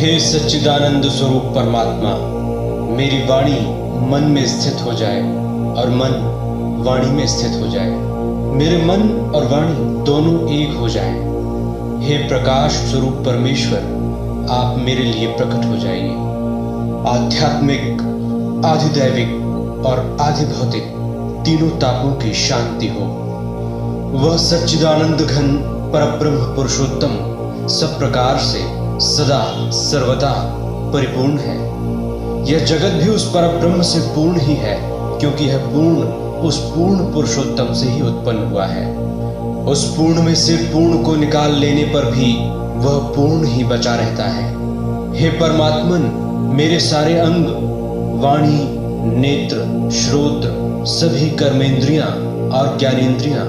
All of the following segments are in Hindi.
हे सच्चिदानंद स्वरूप परमात्मा, मेरी वाणी मन में स्थित हो जाए और मन वाणी में स्थित हो जाए, मेरे मन और वाणी दोनों एक हो जाएं। हे प्रकाश स्वरूप परमेश्वर, आप मेरे लिए प्रकट हो जाइए। आध्यात्मिक, आधिदैविक और आधिभौतिक तीनों तापों की शांति हो। वह सच्चिदानंद घन परब्रह्म पुरुषोत्तम सब प्रकार से सदा सर्वदा परिपूर्ण है। यह जगत भी उस परब्रह्म से पूर्ण ही है, क्योंकि यह पूर्ण उस पूर्ण पुरुषोत्तम से ही उत्पन्न हुआ है। उस पूर्ण में से पूर्ण को निकाल लेने पर भी वह पूर्ण ही बचा रहता है। हे परमात्मन, मेरे सारे अंग, वाणी, नेत्र, श्रोत्र, सभी कर्मेंद्रियां और ज्ञानेंद्रियां,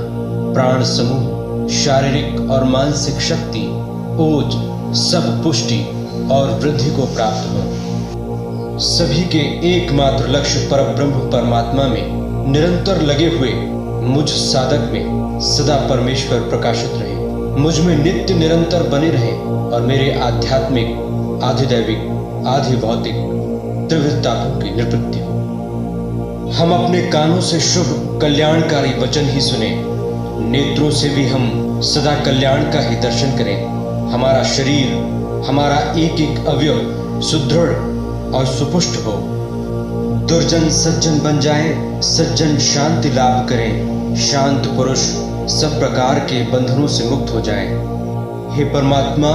प्राण समूह, शारीरिक और मानसिक शक्ति, ओज, सब पुष्टि और वृद्धि को प्राप्त हो। सभी के एकमात्र लक्ष्य परब्रह्म परमात्मा में निरंतर लगे हुए मुझ साधक में सदा परमेश्वर प्रकाशित रहे, मुझ में नित्य निरंतर बने रहे और मेरे आध्यात्मिक, आधिदैविक, आधिभौतिक त्रिविध तापों की निवृत्ति हो। हम अपने कानों से शुभ कल्याणकारी वचन ही सुने, नेत्रों से भी हम सदा कल्याण का ही दर्शन करें। हमारा शरीर, हमारा एक एक अवयव सुदृढ़ और सुपुष्ट हो। दुर्जन सज्जन बन जाएं, सज्जन शांति लाभ करें, शांत पुरुष सब प्रकार के बंधनों से मुक्त हो जाएं। हे परमात्मा,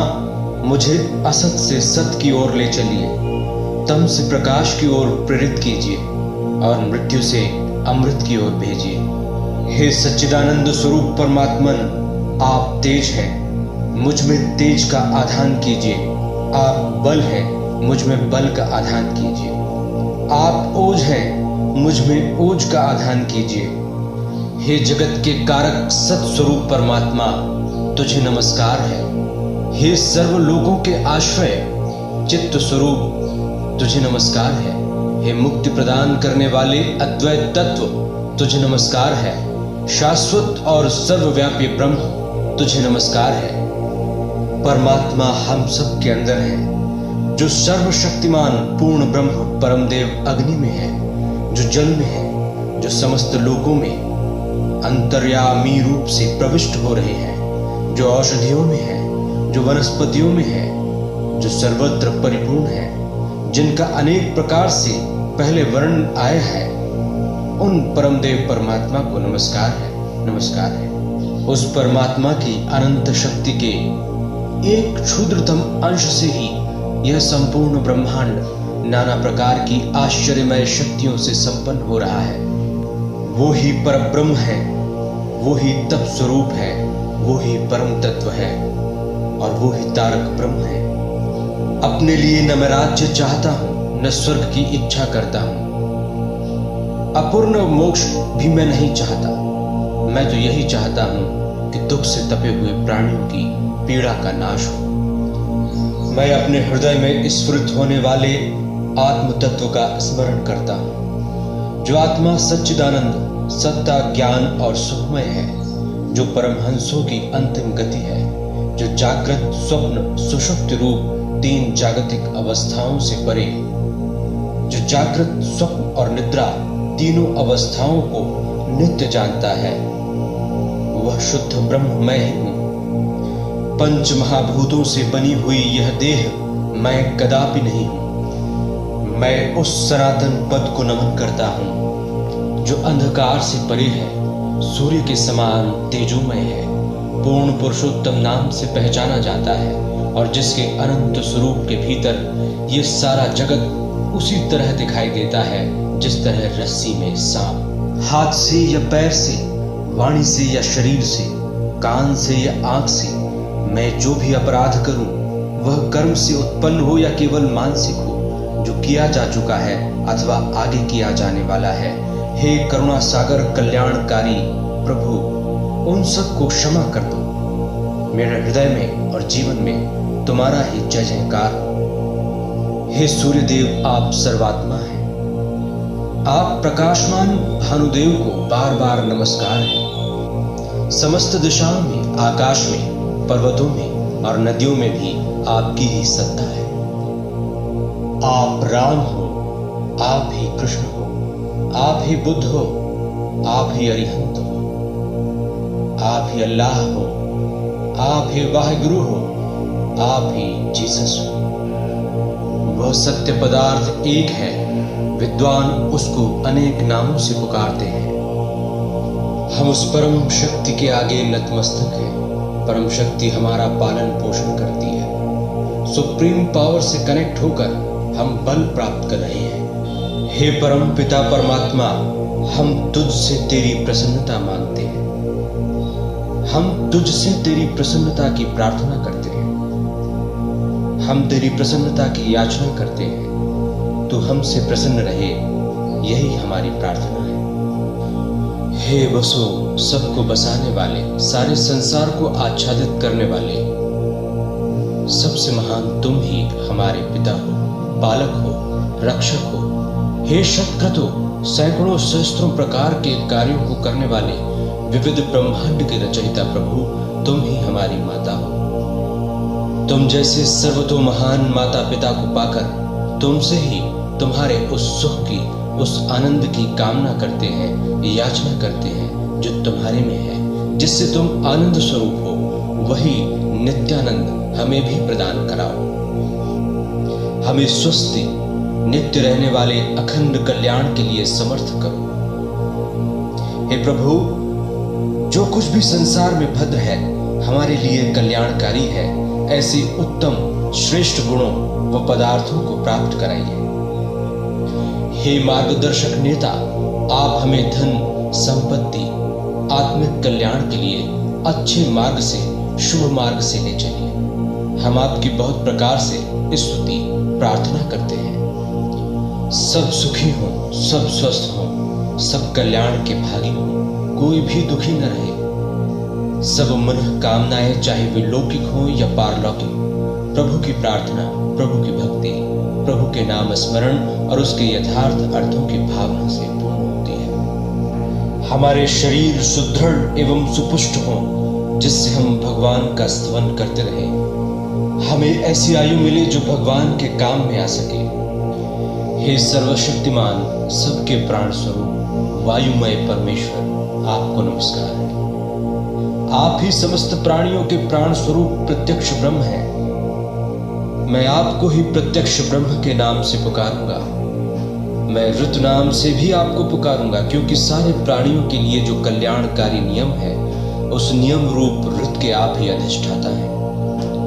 मुझे असत से सत की ओर ले चलिए, तम से प्रकाश की ओर प्रेरित कीजिए और मृत्यु से अमृत की ओर भेजिए। हे सच्चिदानंद स्वरूप परमात्मन, आप तेज हैं, मुझ में तेज का आधान कीजिए। आप बल हैं, मुझ में बल का आधान कीजिए। आप ओज हैं, मुझ में ओज का आधान कीजिए। हे जगत के कारक सत स्वरूप परमात्मा, तुझे नमस्कार है। हे सर्व लोगों के आश्रय चित्त स्वरूप, तुझे नमस्कार है। हे मुक्ति प्रदान करने वाले अद्वैत तत्व, तुझे नमस्कार है। शाश्वत और सर्वव्यापी ब्रह्म, तुझे नमस्कार है। परमात्मा हम सब के अंदर है, जो सर्वशक्तिमान पूर्ण ब्रह्म परम देव अग्नि में है, जो जल में है, जो समस्त लोकों में अंतर्यामी रूप से प्रविष्ट हो रहे हैं, जो औषधियों में है, जो वनस्पतियों में है, जो सर्वत्र परिपूर्ण है, जिनका अनेक प्रकार से पहले वर्णन आया है, उन परम देव परमात्मा को नमस्कार है, नमस्कार है। उस परमात्मा की अनंत शक्ति के एक क्षुद्रतम अंश से ही यह संपूर्ण ब्रह्मांड नाना प्रकार की आश्चर्यमय शक्तियों से संपन्न हो रहा है। वो ही परब्रह्म है, वो ही तप स्वरूप है, वो ही परम तत्व है और वो ही तारक ब्रह्म है। अपने लिए न मैं राज्य चाहता हूं, न स्वर्ग की इच्छा करता हूं, अपूर्ण मोक्ष भी मैं नहीं चाहता। मैं तो यही चाहता हूं कि दुख से तपे हुए प्राणियों की पीड़ा का नाश हो। मैं अपने हृदय में स्फुरित होने वाले आत्म तत्व का स्मरण करता हूँ, जो आत्मा सच्चिदानंद, सत्ता, ज्ञान और सुखमय है, जो परमहंसों की अंतिम गति है, जो जागृत, स्वप्न, सुषुप्ति रूप तीन जागतिक अवस्थाओं से परे, जो जागृत, स्वप्न और निद्रा तीनों अवस्थाओं को नित्य जानता है, वह शुद्ध ब्रह्म मैं ही हूँ। पंच महाभूतों से बनी हुई यह देह मैं कदापि नहीं हूँ। मैं उस सनातन पद को नमन करता हूँ, जो अंधकार से परे है, सूर्य के समान तेजोमय है, पूर्ण पुरुषोत्तम नाम से पहचाना जाता है और जिसके अनंत स्वरूप के भीतर ये सारा जगत उसी तरह दिखाई देता है जिस तरह रस्सी में सांप। हाथ से या पैर से, वाणी से या शरीर से, कान से या आंख से मैं जो भी अपराध करूं, वह कर्म से उत्पन्न हो या केवल मानसिक हो, जो किया जा चुका है अथवा आगे किया जाने वाला है, हे करुणा सागर कल्याणकारी प्रभु, उन सब को क्षमा कर दो। मेरे हृदय में और जीवन में तुम्हारा ही जय जयकार। हे सूर्यदेव, आप सर्वात्मा हैं। आप प्रकाशमान भानुदेव को बार बार नमस्कार है। समस्त दिशाओं में, आकाश में, पर्वतों में और नदियों में भी आपकी ही सत्ता है। आप राम हो, आप ही कृष्ण हो, आप ही बुद्ध हो, आप ही अरिहंत हो, आप ही अल्लाह हो, आप ही वाहिगुरु हो, आप ही जीसस हो। वह सत्य पदार्थ एक है, विद्वान उसको अनेक नामों से पुकारते हैं। हम उस परम शक्ति के आगे नतमस्तक हैं। परम शक्ति हमारा पालन पोषण करती है। सुप्रीम पावर से कनेक्ट होकर हम बल प्राप्त कर रहे हैं। हे परम पिता परमात्मा, हम तुझसे तेरी प्रसन्नता मांगते हैं। हम तुझसे तेरी प्रसन्नता की प्रार्थना करते हैं। हम तेरी प्रसन्नता की याचना करते हैं। तू हमसे प्रसन्न रहे, यही हमारी प्रार्थना है। हे वसो, सबको बसाने वाले, सारे संसार को आच्छादित करने वाले, सबसे महान तुम ही हमारे पिता हो, पालक हो, रक्षक हो। हे शतक्रतु, सैकड़ों सहस्त्रों प्रकार के कार्यों को करने वाले, विविध ब्रह्मांड के रचयिता प्रभु, तुम ही हमारी माता हो। तुम जैसे सर्वतो महान माता पिता को पाकर तुमसे ही तुम्हारे उस सुख की, उस आनंद की कामना करते हैं, याचना करते हैं जो तुम्हारे में है। जिससे तुम आनंद स्वरूप हो, वही नित्यानंद हमें भी प्रदान कराओ। हमें स्वस्थ नित्य रहने वाले अखंड कल्याण के लिए समर्थ करो। हे प्रभु, जो कुछ भी संसार में भद्र है, हमारे लिए कल्याणकारी है, ऐसे उत्तम श्रेष्ठ गुणों व पदार्थों को प्राप्त कराइए। हे मार्गदर्शक नेता, आप हमें धन, संपत्ति, आत्मिक कल्याण के लिए अच्छे मार्ग से, शुभ मार्ग से ले चलिए। हम आपकी बहुत प्रकार से स्तुति प्रार्थना करते हैं। सब सुखी हो, सब स्वस्थ हो, सब कल्याण के भागी हो, कोई भी दुखी न रहे। सब मन कामनाएं, चाहे वे लौकिक हो या पारलौकिक, प्रभु की प्रार्थना, प्रभु की भक्ति, प्रभु के नाम स्मरण और उसके यथार्थ अर्थों की भावना से पूर्ण होती है। हमारे शरीर सुदृढ़ एवं सुपुष्ट हों, जिससे हम भगवान का स्तवन करते रहें। हमें ऐसी आयु मिले जो भगवान के काम में आ सके। हे सर्वशक्तिमान, सबके प्राण स्वरूप वायुमय परमेश्वर, आपको नमस्कार है। आप ही समस्त प्राणियों के प्राण स्वरूप प्रत्यक्ष ब्रह्म हैं। मैं आपको ही प्रत्यक्ष ब्रह्म के नाम से पुकारूंगा। मैं ऋत नाम से भी आपको पुकारूंगा, क्योंकि सारे प्राणियों के लिए जो कल्याणकारी नियम है, उस नियम रूप ऋत के आप ही अधिष्ठाता हैं।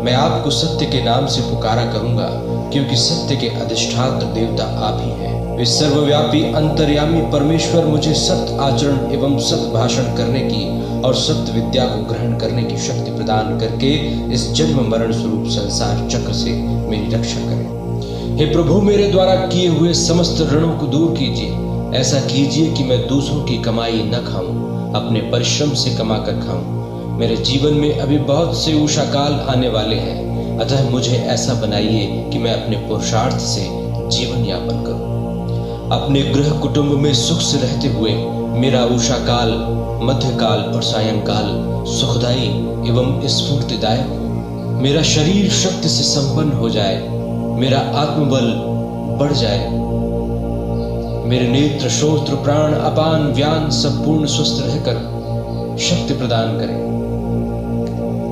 मैं आपको सत्य के नाम से पुकारा करूंगा, क्योंकि सत्य के अधिष्ठात्र देवता आप ही हैं। वे सर्वव्यापी अंतर्यामी परमेश्वर मुझे सत्य आचरण एवं सत्य भाषण करने की और सत्य विद्या को ग्रहण करने की शक्ति प्रदान करके इस जन्म मरण स्वरूप संसार चक्र से मेरी रक्षा करें। हे प्रभु, मेरे द्वारा किए हुए समस्त ऋणों को दूर कीजिए। ऐसा कीजिए कि मैं दूसरों की कमाई न खाऊं, अपने परिश्रम से कमा कर खाऊं। मेरे जीवन में अभी बहुत से उषा काल आने वाले हैं, अतः मुझे ऐसा बनाइए कि मैं अपने पुरुषार्थ से जीवन यापन करूं। अपने गृह कुटुंब में सुख से रहते हुए मेरा उषा काल, मध्यकाल और सायंकाल सुखदायी एवं स्फूर्तिदायक हो। मेरा शरीर शक्ति से संपन्न हो जाए, मेरा आत्मबल बढ़ जाए, मेरे नेत्र, श्रोत्र, प्राण, अपान, व्यान सब पूर्ण स्वस्थ रहकर शक्ति प्रदान करें।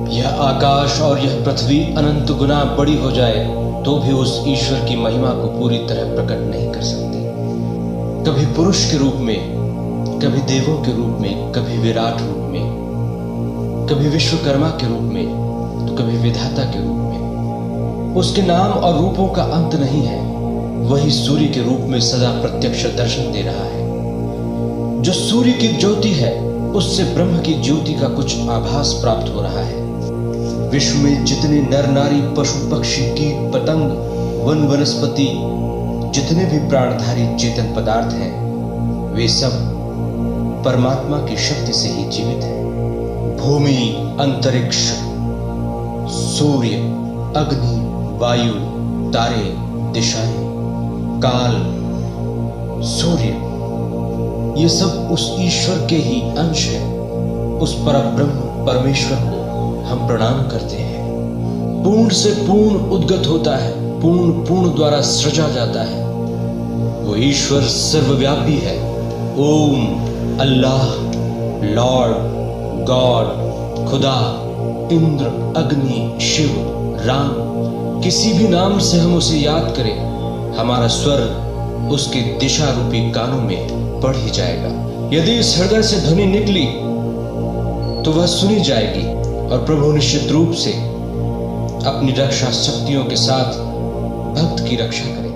यह आकाश और यह पृथ्वी अनंत गुना बड़ी हो जाए तो भी उस ईश्वर की महिमा को पूरी तरह प्रकट नहीं कर सकती। कभी पुरुष के रूप में, कभी देवों के रूप में, कभी विराट रूप में, कभी विश्वकर्मा के रूप में, तो कभी विधाता के रूप में। उसके नाम और रूपों का अंत नहीं है। वही सूर्य के रूप में सदा प्रत्यक्ष दर्शन दे रहा है। जो सूर्य की ज्योति है, उससे ब्रह्म की ज्योति का कुछ आभास प्राप्त हो रहा है। विश्व में जितने नर नारी, पशु पक्षी, कीट पतंग, वन वनस्पति, जितने भी प्राणधारी चेतन पदार्थ हैं, वे सब परमात्मा की शक्ति से ही जीवित हैं। भूमि, अंतरिक्ष, सूर्य, अग्नि, वायु, तारे, दिशाएं, काल, सूर्य, ये सब उस ईश्वर के ही अंश है। उस परब्रह्म परमेश्वर को हम प्रणाम करते हैं। पूर्ण से पूर्ण उद्गत होता है, पूर्ण द्वारा सृजा जाता है। वो ईश्वर सर्वव्यापी है। ओम, अल्लाह, लॉर्ड, गॉड, खुदा, इंद्र, अग्नि, शिव, राम, किसी भी नाम से हम उसे याद करें, हमारा स्वर उसके दिशा रूपी कानों में पड़ ही जाएगा। यदि इस हृदय से ध्वनि निकली तो वह सुनी जाएगी और प्रभु निश्चित रूप से अपनी रक्षा शक्तियों के साथ भक्त की रक्षा करें।